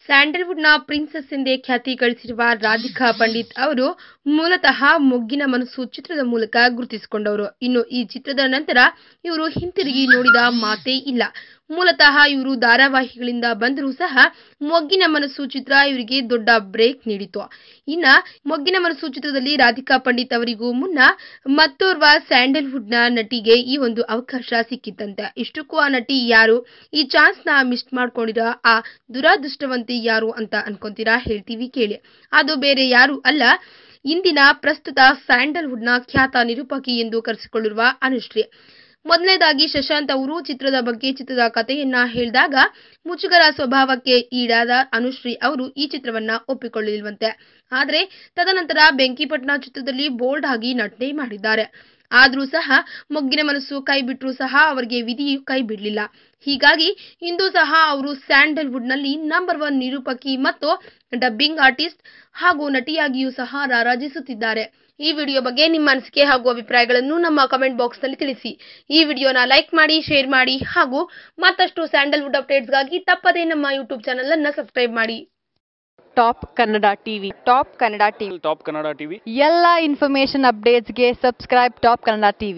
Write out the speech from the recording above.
ಸ್ಯಾಂಡಲ್ವುಡ್ನ princess ಎಂದೇ ಖ್ಯಾತಿ ಗಳಿಸಿರುವ ರಾಧಿಕಾ ಪಂಡಿತ್ ಅವರು ಮೂಲತಃ ಮೊಗ್ಗಿನ ಮನಸ್ಸು ಚಿತ್ರದ ಮೂಲಕ ಗುರುತಿಸಿಕೊಂಡವರು. ಇನ್ನು ಈ ಚಿತ್ರದ ನಂತರ ಇವರು ಹಿಂತಿರುಗಿ ನೋಡಿದ ಮಾತೇ ಇಲ್ಲ. ಮೂಲತಃ ಇವರು ಧಾರಾವಾಹಿಗಳಿಂದ ಬಂದರೂ ಸಹ ಮೊಗ್ಗಿನ ಮನಸ್ಸು ಚಿತ್ರ ಇವರಿಗೆ ದೊಡ್ಡ ಬ್ರೇಕ್ ನೀಡಿತು. ಇನ್ನ ಮೊಗ್ಗಿನ ಮನಸ್ಸು ಚಿತ್ರದಲ್ಲಿ ರಾಧಿಕಾ ಪಂಡಿತ್ ಅವರಿಗೂ ಮುನ್ನ ಮತ್ತೋರ್ವ ಸ್ಯಾಂಡಲ್ವುಡ್ನ ನಟಿಗೆ ಈ ಒಂದು ಅವಕಾಶ ಸಿಕ್ಕಿತ್ತಂತೆ. ಇಷ್ಟಕ್ಕೂ ಆ ನಟಿ ಯಾರು, ಈ ಚಾನ್ಸ್ ನ ಮಿಸ್ ಮಾಡ್ಕೊಂಡಿರೋ ಆ ದುರಾದೃಷ್ಟವಂತಿ ಯಾರು ಅಂತ ಅನ್ಕೊಂತೀರಾ? ಹೇಳ್ತೀವಿ ಕೇಳಿ. ಅದು ಬೇರೆ ಯಾರು ಅಲ್ಲ, ಇಂದಿನ ಪ್ರಸ್ತುತ ಸ್ಯಾಂಡಲ್ವುಡ್ನ ಖ್ಯಾತ ನಿರೂಪಕಿ ಎಂದು ಕರೆಸಿಕೊಳ್ಳಿರುವ ಅನುಶ್ರೀ. ಮೊದಲನೇದಾಗಿ ಶಶಾಂತ್ ಅವರು ಚಿತ್ರದ ಬಗ್ಗೆ ಚಿತ್ರದ ಕಥೆಯನ್ನ ಹೇಳಿದಾಗ ಮುಜುಗರ ಸ್ವಭಾವಕ್ಕೆ ಈಡಾದ ಅನುಶ್ರೀ ಅವರು ಈ ಚಿತ್ರವನ್ನ ಒಪ್ಪಿಕೊಳ್ಳಲಿಲ್ವಂತೆ. ಆದರೆ ತದನಂತರ ಬೆಂಕಿಪಟ್ಟಣ ಚಿತ್ರದಲ್ಲಿ ಬೋಲ್ಡ್ ಆಗಿ ನಟನೆ ಮಾಡಿದ್ದಾರೆ. ಆದ್ರೂ ಸಹ ಮೊಗ್ಗಿನ ಮನಸ್ಸು ಕೈ ಬಿಟ್ಟರೂ ಸಹ ಅವರಿಗೆ ವಿಧಿಯು ಕೈ ಬಿಡಲಿಲ್ಲ. ಹೀಗಾಗಿ ಇಂದು ಸಹ ಅವರು ಸ್ಯಾಂಡಲ್ವುಡ್ ನಲ್ಲಿ ನಂಬರ್ 1 ನಿರೂಪಕಿ ಮತ್ತು ಡಬ್ಬಿಂಗ್ ಆರ್ಟಿಸ್ಟ್ ಹಾಗೂ ನಟಿಯಾಗಿಯೂ ಸಹ ರಾರಾಜಿಸುತ್ತಿದ್ದಾರೆ. ಈ ವಿಡಿಯೋ ಬಗ್ಗೆ ನಿಮ್ಮ ಅನಿಸಿಕೆ ಹಾಗೂ ಅಭಿಪ್ರಾಯಗಳನ್ನು ನಮ್ಮ ಕಮೆಂಟ್ ಬಾಕ್ಸ್ ನಲ್ಲಿ ತಿಳಿಸಿ. ಈ ವಿಡಿಯೋನ ಲೈಕ್ ಮಾಡಿ, ಶೇರ್ ಮಾಡಿ ಹಾಗೂ ಮತ್ತಷ್ಟು ಸ್ಯಾಂಡಲ್ವುಡ್ ಅಪ್ಡೇಟ್ಸ್ಗಾಗಿ ತಪ್ಪದೇ ನಮ್ಮ ಯೂಟ್ಯೂಬ್ ಚಾನೆಲ್ ಅನ್ನು ಸಬ್ಸ್ಕ್ರೈಬ್ ಮಾಡಿ. ಟಾಪ್ ಕನ್ನಡ ಟಿವಿ ಎಲ್ಲ ಇನ್ಫಾರ್ಮೇಶನ್ ಅಪ್ಡೇಟ್ಸ್ಗೆ ಸಬ್ಸ್ಕ್ರೈಬ್ ಟಾಪ್ ಕನ್ನಡ ಟಿವಿ.